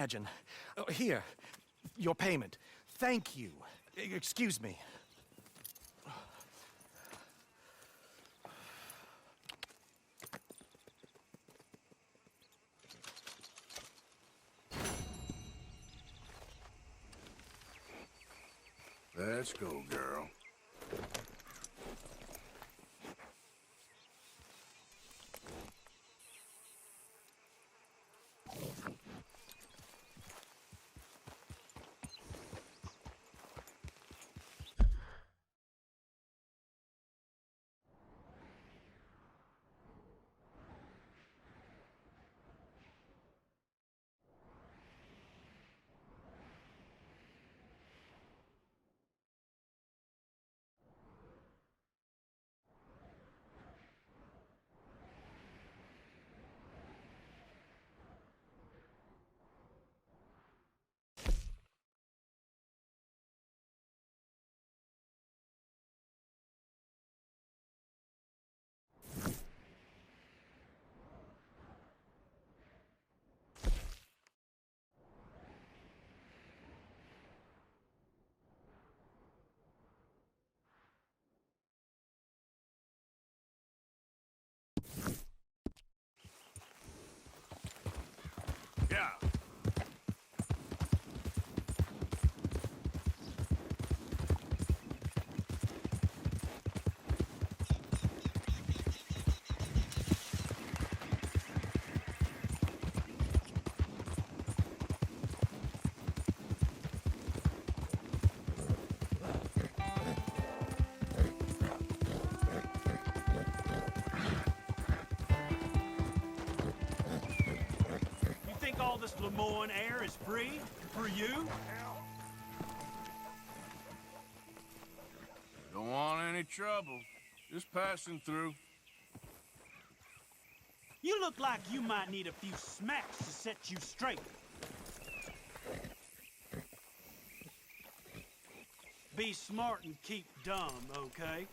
imagine. Here, your payment. Thank you. Excuse me. Let's go, girl. Yeah. All this Lemoyne air is free for you? Don't want any trouble. Just passing through. You look like you might need a few smacks to set you straight. Be smart and keep dumb, okay?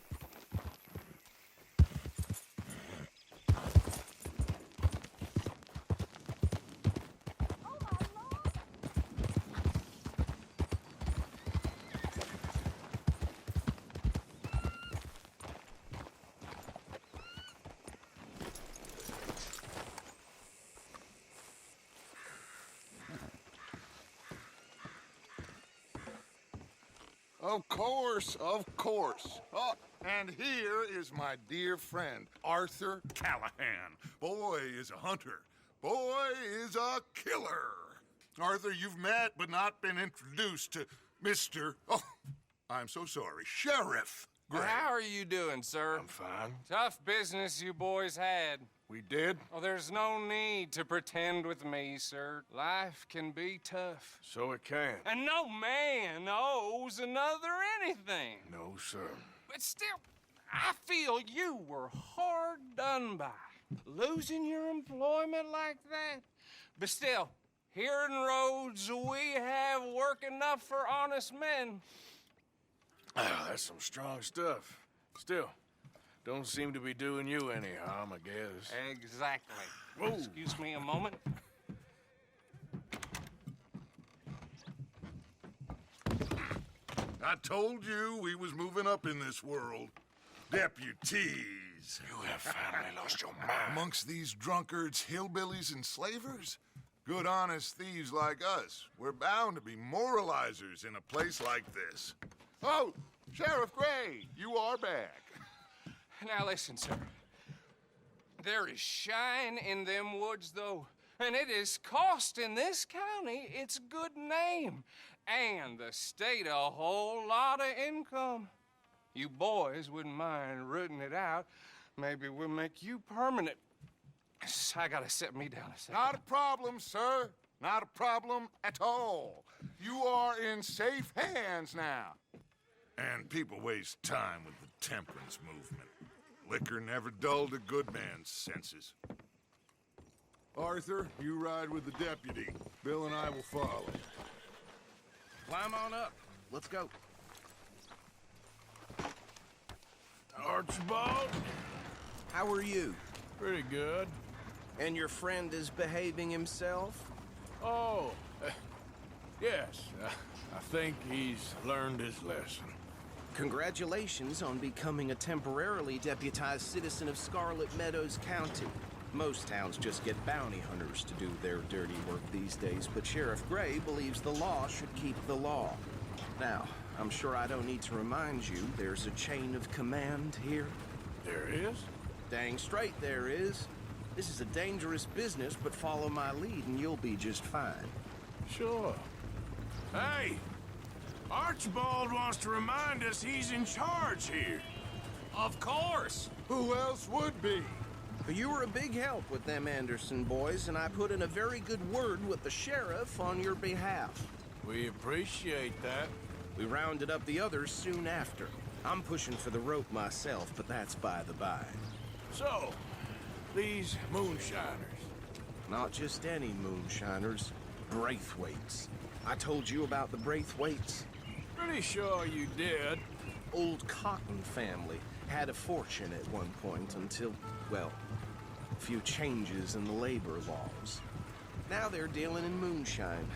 Of course, of course. Oh, and here is my dear friend, Arthur Callahan. Boy is a hunter. Boy is a killer. Arthur, you've met but not been introduced to Mr. Oh, I'm so sorry, Sheriff Gray. How are you doing, sir? I'm fine. Tough business you boys had. We did? Oh, there's no need to pretend with me, sir. Life can be tough. So it can. And no man owes another anything. No, sir. But still, I feel you were hard done by. Losing your employment like that. But still, here in Rhodes, we have work enough for honest men. Ah, that's some strong stuff. Still, don't seem to be doing you any harm, I guess. Exactly. Whoa. Excuse me a moment. I told you we was moving up in this world. Deputies. You have finally lost your mind. Amongst these drunkards, hillbillies, and slavers? Good, honest thieves like us. We're bound to be moralizers in a place like this. Oh, Sheriff Gray, you are back. Now listen, sir. There is shine in them woods, though, and it is costing this county its good name and the state a whole lot of income. You boys wouldn't mind rooting it out. Maybe we'll make you permanent. I gotta sit me down a second. Not a problem, sir. Not a problem at all. You are in safe hands now. And people waste time with the temperance movement. Liquor never dulled a good man's senses. Arthur, you ride with the deputy. Bill and I will follow. Climb on up. Let's go. Archibald? How are you? Pretty good. And your friend is behaving himself? Oh, think he's learned his lesson. Congratulations on becoming a temporarily deputized citizen of Scarlet Meadows County. Most towns just get bounty hunters to do their dirty work these days, but Sheriff Gray believes the law should keep the law. Now, I'm sure I don't need to remind you there's a chain of command here. There is? Dang straight there is. This is a dangerous business, but follow my lead and you'll be just fine. Sure. Hey! Archibald wants to remind us he's in charge here. Of course! Who else would be? You were a big help with them Anderson boys, and I put in a very good word with the sheriff on your behalf. We appreciate that. We rounded up the others soon after. I'm pushing for the rope myself, but that's by the by. So, these moonshiners. Not just any moonshiners, Braithwaites. I told you about the Braithwaites? Pretty sure you did. Old Cotton family had a fortune at one point until, well, a few changes in the labor laws. Now they're dealing in moonshine.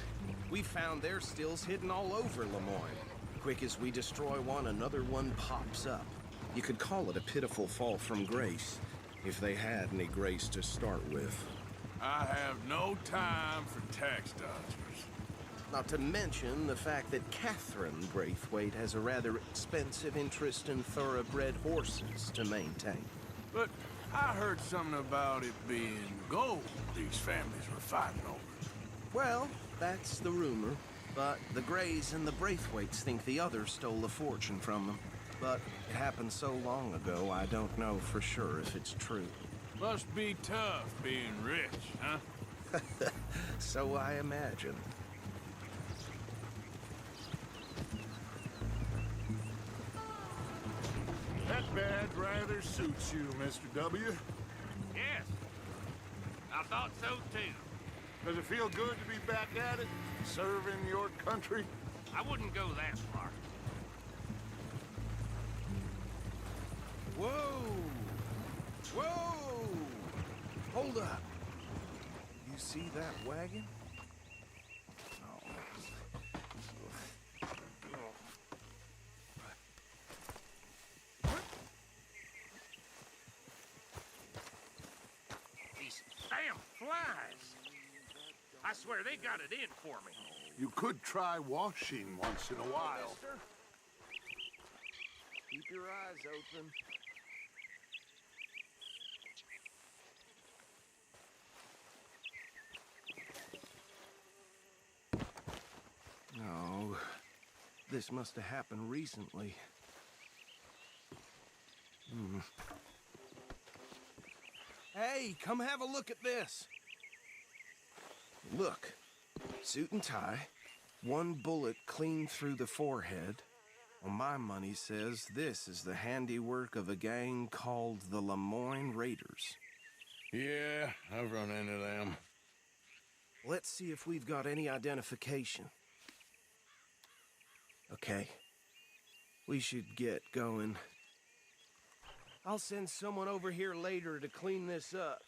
We found their stills hidden all over Lemoyne. Quick as we destroy one, another one pops up. You could call it a pitiful fall from grace, if they had any grace to start with. I have no time for tax dodgers. Not to mention the fact that Catherine Braithwaite has a rather expensive interest in thoroughbred horses to maintain. But I heard something about it being gold these families were fighting over. Well, that's the rumor. But the Grays and the Braithwaites think the others stole a fortune from them. But it happened so long ago, I don't know for sure if it's true. Must be tough being rich, huh? So I imagine. That badge rather suits you, Mr. W. Yes. I thought so too. Does it feel good to be back at it, serving your country? I wouldn't go that far. Whoa! Whoa! Hold up. You see that wagon? These damn flies. I swear they got it in for me. You could try washing once in a while. Keep your eyes open. No, this must have happened recently. Hey, come have a look at this. Look, suit and tie, one bullet clean through the forehead. Well, my money says this is the handiwork of a gang called the Lemoyne Raiders. Yeah, I've run into them. Let's see if we've got any identification. Okay. We should get going. I'll send someone over here later to clean this up.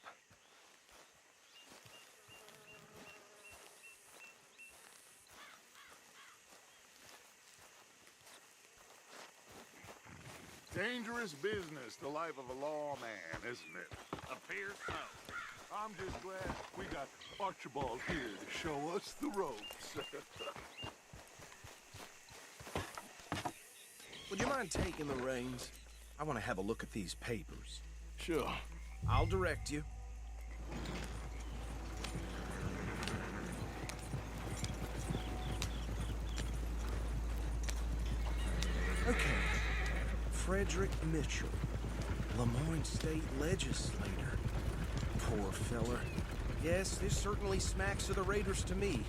Dangerous business, the life of a lawman, isn't it? Appears so. I'm just glad we got Archibald here to show us the ropes. Would you mind taking the reins? I want to have a look at these papers. Sure. I'll direct you. Okay. Frederick Mitchell, Lemoyne State Legislator. Poor feller. Yes, this certainly smacks of the Raiders to me.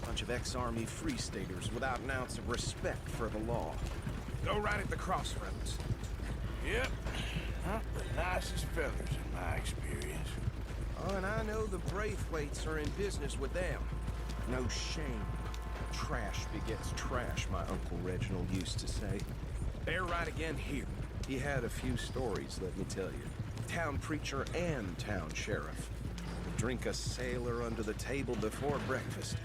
Bunch of ex-Army Free Staters without an ounce of respect for the law. Go right at the crossroads. Yep. Not the nicest fellas in my experience. Oh, and I know the Braithwaites are in business with them. No shame. Trash begets trash, my Uncle Reginald used to say. They're right again here. He had a few stories, let me tell you. Town preacher and town sheriff. Would drink a sailor under the table before breakfast.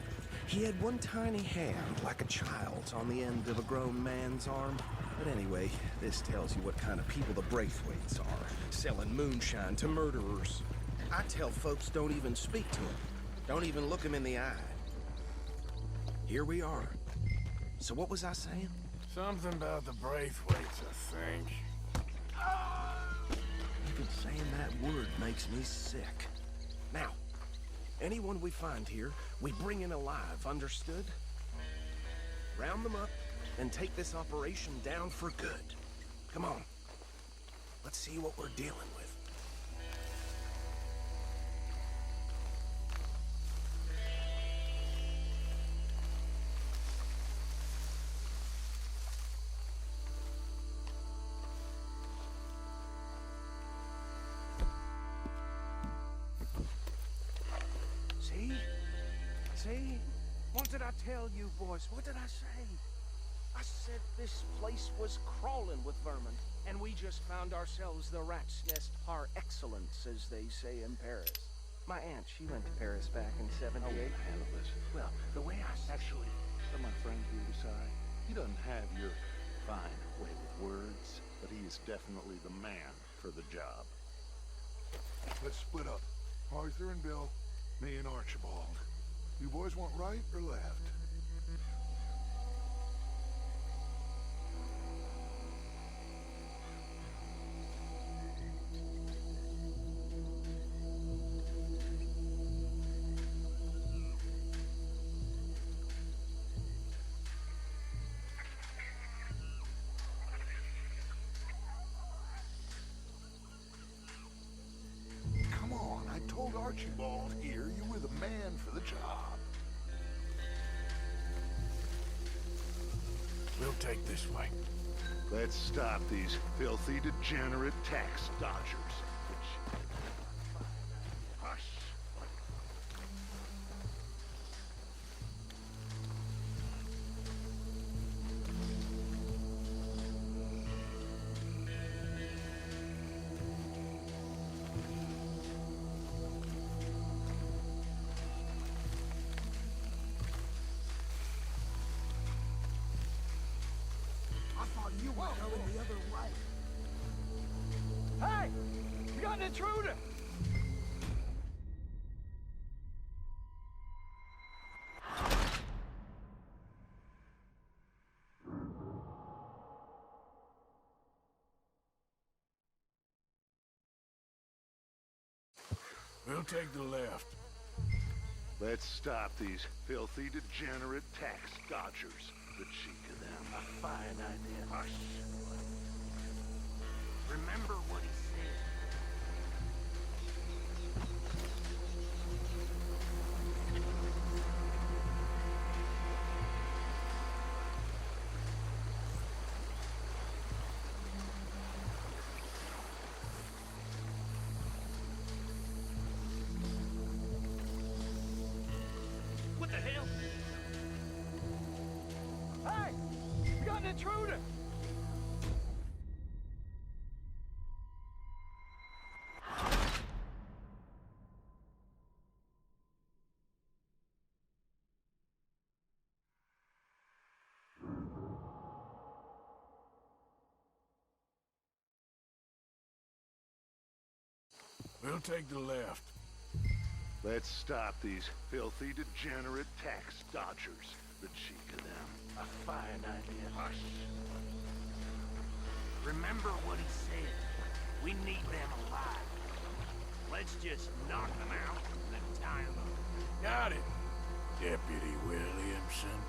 He had one tiny hand, like a child's, on the end of a grown man's arm. But anyway, this tells you what kind of people the Braithwaites are, selling moonshine to murderers. I tell folks don't even speak to them. Don't even look them in the eye. Here we are. So what was I saying? Something about the Braithwaites, I think. Even saying that word makes me sick. Now, anyone we find here, we bring in alive, understood? Round them up and take this operation down for good. Come on. Let's see what we're dealing with. See? What did I tell you, boys? What did I say? I said this place was crawling with vermin, and we just found ourselves the rat's nest par excellence, as they say in Paris. My aunt, she went to Paris back in '78. Well, the way I Actually, let my friend here decide. He doesn't have your fine way with words, but he is definitely the man for the job. Let's split up. Arthur and Bill, me and Archibald. You boys want right or left? Come on, I told Archibald here you were the man for the job. We'll take this way. Let's stop these filthy, degenerate tax dodgers. Hush. You were going the other way. Hey! You got an intruder! We'll take the left. Let's stop these filthy, degenerate tax dodgers. The cheek of them. A fine idea. Hush. Remember what he said. What the hell? Hey! You got an intruder! We'll take the left. Let's stop these filthy, degenerate tax dodgers. The cheek of them. A fine idea. Hush. Remember what he said. We need them alive. Let's just knock them out and tie them up. Got it, Deputy Williamson.